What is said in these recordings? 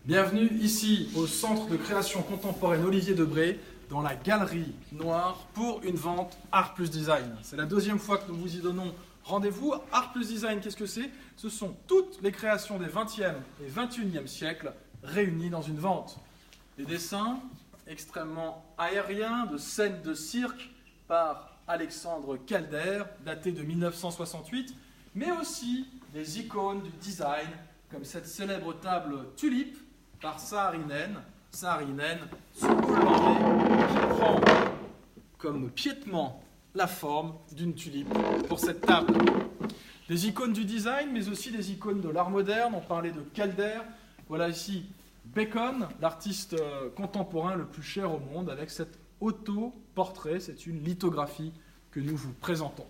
Bienvenue ici au Centre de création contemporaine Olivier Debré, dans la Galerie Noire pour une vente Art plus Design. C'est la deuxième fois que nous vous y donnons rendez-vous. Art plus Design, qu'est-ce que c'est? Ce sont toutes les créations des 20e et 21e siècles réunies dans une vente. Des dessins extrêmement aériens de scènes de cirque par Alexandre Calder, daté de 1968, mais aussi des icônes du design, comme cette célèbre table Tulipe par Saarinen, ce Hollandais qui prend comme piétement la forme d'une tulipe pour cette table. Des icônes du design, mais aussi des icônes de l'art moderne. On parlait de Calder. Voilà ici Bacon, l'artiste contemporain le plus cher au monde, avec cet autoportrait. C'est une lithographie que nous vous présentons.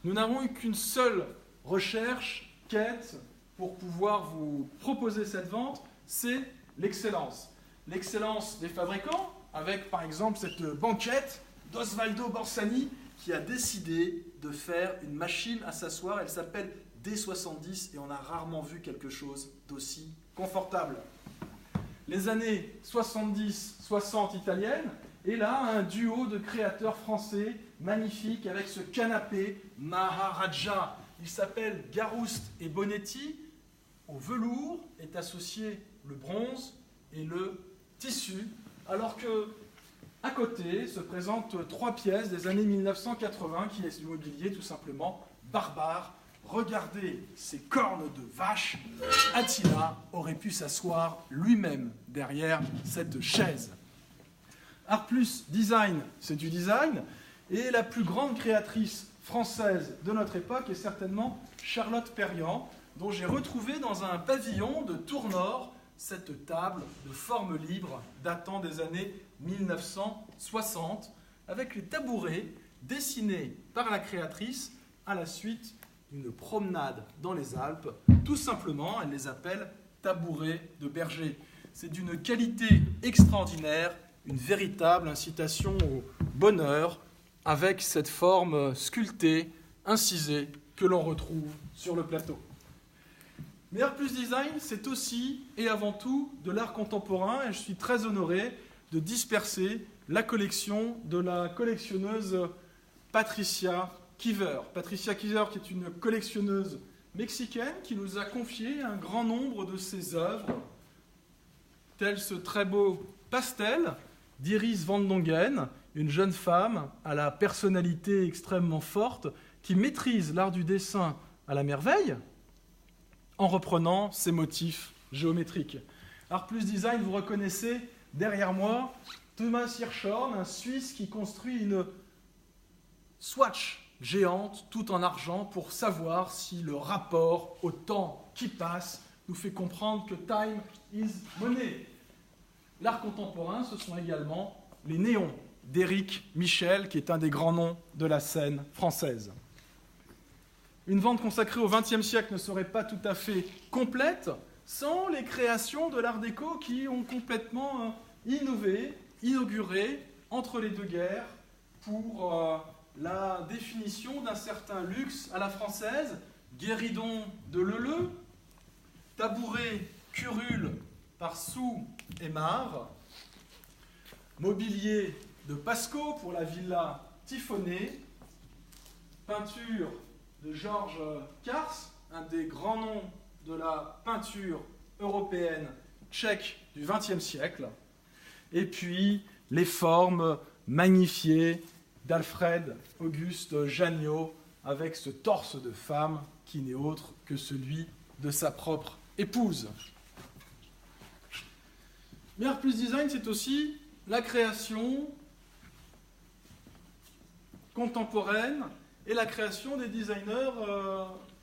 Nous n'avons eu qu'une seule recherche, quête, pour pouvoir vous proposer cette vente, c'est l'excellence. L'excellence des fabricants, avec par exemple cette banquette d'Osvaldo Borsani, qui a décidé de faire une machine à s'asseoir. Elle s'appelle D70 et on a rarement vu quelque chose d'aussi confortable. Les années 70-60 italiennes, et là, un duo de créateurs français magnifiques avec ce canapé Maharaja. Il s'appelle Garouste et Bonetti. Au velours est associé le bronze et le tissu, alors que à côté se présentent trois pièces des années 1980 qui est du mobilier tout simplement barbare. Regardez ces cornes de vache. Attila aurait pu s'asseoir lui-même derrière cette chaise. Art plus Design, c'est du design, et la plus grande créatrice française de notre époque est certainement Charlotte Perriand, dont j'ai retrouvé dans un pavillon de Tournord cette table de forme libre datant des années 1960, avec les tabourets dessinés par la créatrice à la suite d'une promenade dans les Alpes. Tout simplement, elle les appelle tabourets de berger. C'est d'une qualité extraordinaire, une véritable incitation au bonheur, avec cette forme sculptée, incisée, que l'on retrouve sur le plateau. Mais Art plus Design, c'est aussi et avant tout de l'art contemporain, et je suis très honoré de disperser la collection de la collectionneuse Patricia Kiver. Patricia Kiver, qui est une collectionneuse mexicaine, qui nous a confié un grand nombre de ses œuvres, tel ce très beau pastel d'Iris Van Dongen, une jeune femme à la personnalité extrêmement forte, qui maîtrise l'art du dessin à la merveille, en reprenant ses motifs géométriques. Art plus Design, vous reconnaissez derrière moi Thomas Hirschhorn, un Suisse qui construit une swatch géante, tout en argent, pour savoir si le rapport au temps qui passe nous fait comprendre que time is money. L'art contemporain, ce sont également les néons d'Éric Michel, qui est un des grands noms de la scène française. Une vente consacrée au XXe siècle ne serait pas tout à fait complète sans les créations de l'art déco qui ont complètement innové, inauguré entre les deux guerres pour la définition d'un certain luxe à la française, guéridon de Leleu, tabouret curule par Sou et Mar, mobilier de Pasco pour la villa Tiffoné, peinture de Georges Kars, un des grands noms de la peinture européenne tchèque du XXe siècle, et puis les formes magnifiées d'Alfred Auguste Janniot, avec ce torse de femme qui n'est autre que celui de sa propre épouse. Mais Art plus Design, c'est aussi la création contemporaine et la création des designers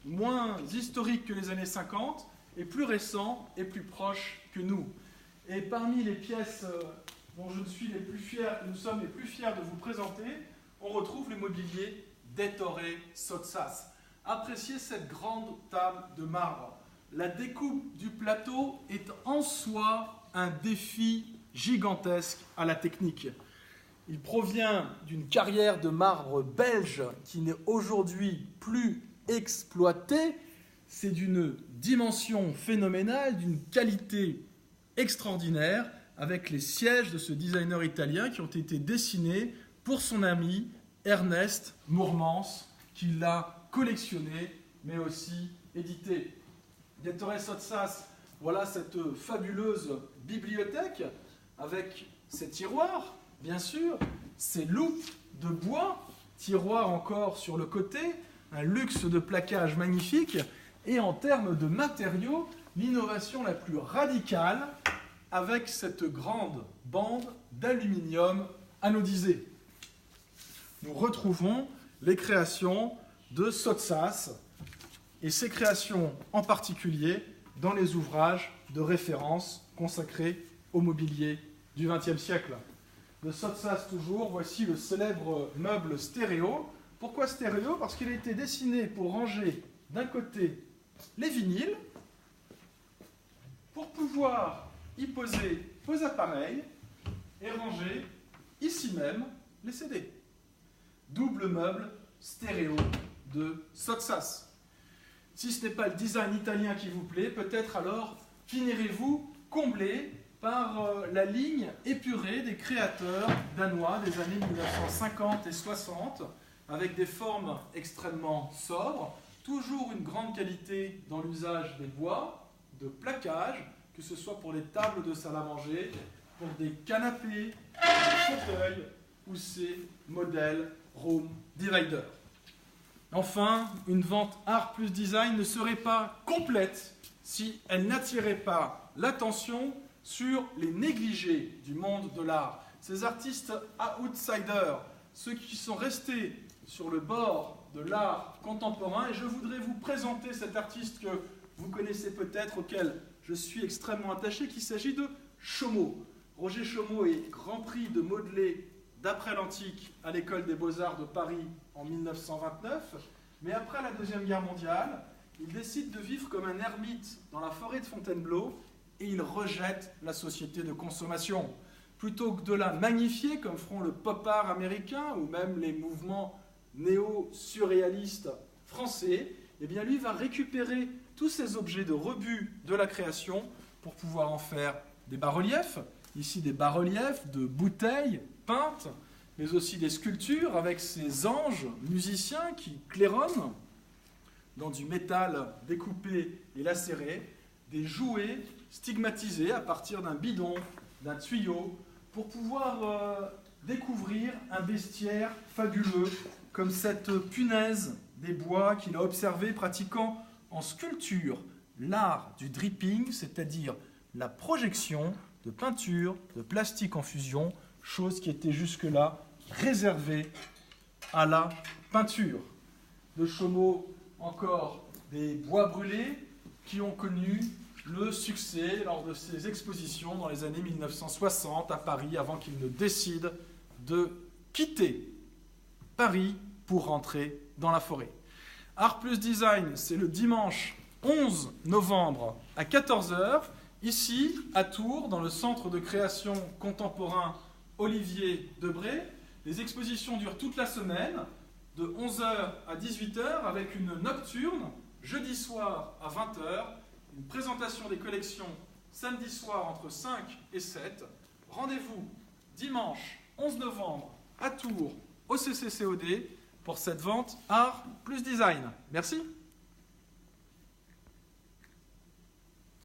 moins historiques que les années 50 et plus récents et plus proches que nous. Et parmi les pièces dont je suis les plus fiers, que nous sommes les plus fiers de vous présenter, on retrouve le mobilier d'Ettore Sottsass. Appréciez cette grande table de marbre. La découpe du plateau est en soi un défi gigantesque à la technique. Il provient d'une carrière de marbre belge qui n'est aujourd'hui plus exploitée. C'est d'une dimension phénoménale, d'une qualité extraordinaire avec les sièges de ce designer italien qui ont été dessinés pour son ami Ernest Moormans, qui l'a collectionné, mais aussi édité. Ettore Sottsass, voilà cette fabuleuse bibliothèque avec ses tiroirs, bien sûr, ses loupes de bois, tiroirs encore sur le côté, un luxe de plaquage magnifique, et en termes de matériaux, l'innovation la plus radicale avec cette grande bande d'aluminium anodisé. Nous retrouvons les créations de Sottsass, et ces créations en particulier dans les ouvrages de référence consacrés au mobilier du XXe siècle. De Sottsass toujours, voici le célèbre meuble stéréo. Pourquoi stéréo? Parce qu'il a été dessiné pour ranger d'un côté les vinyles, pour pouvoir y poser vos appareils et ranger ici même les CD. Double meuble stéréo de Sottsass. Si ce n'est pas le design italien qui vous plaît, peut-être alors finirez-vous comblé par la ligne épurée des créateurs danois des années 1950 et 60, avec des formes extrêmement sobres, toujours une grande qualité dans l'usage des bois, de plaquage, que ce soit pour les tables de salle à manger, pour des canapés, des fauteuils ou ces modèles Room Divider. Enfin, une vente art plus design ne serait pas complète si elle n'attirait pas l'attention sur les négligés du monde de l'art. Ces artistes outsiders, ceux qui sont restés sur le bord de l'art contemporain. Et je voudrais vous présenter cet artiste que vous connaissez peut-être, auquel je suis extrêmement attaché, qu'il s'agit de Chaumot. Roger Chaumot est Grand Prix de modelé d'après l'Antique à l'École des Beaux-Arts de Paris en 1929. Mais après la Deuxième Guerre mondiale, il décide de vivre comme un ermite dans la forêt de Fontainebleau et il rejette la société de consommation. Plutôt que de la magnifier, comme feront le pop art américain ou même les mouvements néo-surréalistes français, eh bien lui va récupérer tous ces objets de rebut de la création pour pouvoir en faire des bas-reliefs. Ici des bas-reliefs de bouteilles peintes, mais aussi des sculptures avec ces anges musiciens qui claironnent dans du métal découpé et lacéré, des jouets stigmatisés à partir d'un bidon, d'un tuyau, pour pouvoir découvrir un bestiaire fabuleux, comme cette punaise des bois qu'il a observé pratiquant en sculpture l'art du dripping, c'est-à-dire la projection de peinture de plastique en fusion, chose qui était jusque-là réservée à la peinture. De Chaumot, encore des bois brûlés qui ont connu le succès lors de ses expositions dans les années 1960 à Paris, avant qu'il ne décide de quitter Paris pour rentrer dans la forêt. Art plus Design, c'est le dimanche 11 novembre à 14 h, ici à Tours, dans le centre de création contemporain Olivier Debré. Les expositions durent toute la semaine, de 11 h à 18 h, avec une nocturne, jeudi soir à 20 h, une présentation des collections samedi soir entre 5 et 7. Rendez-vous dimanche 11 novembre à Tours, au CCCOD, pour cette vente Art plus Design. Merci.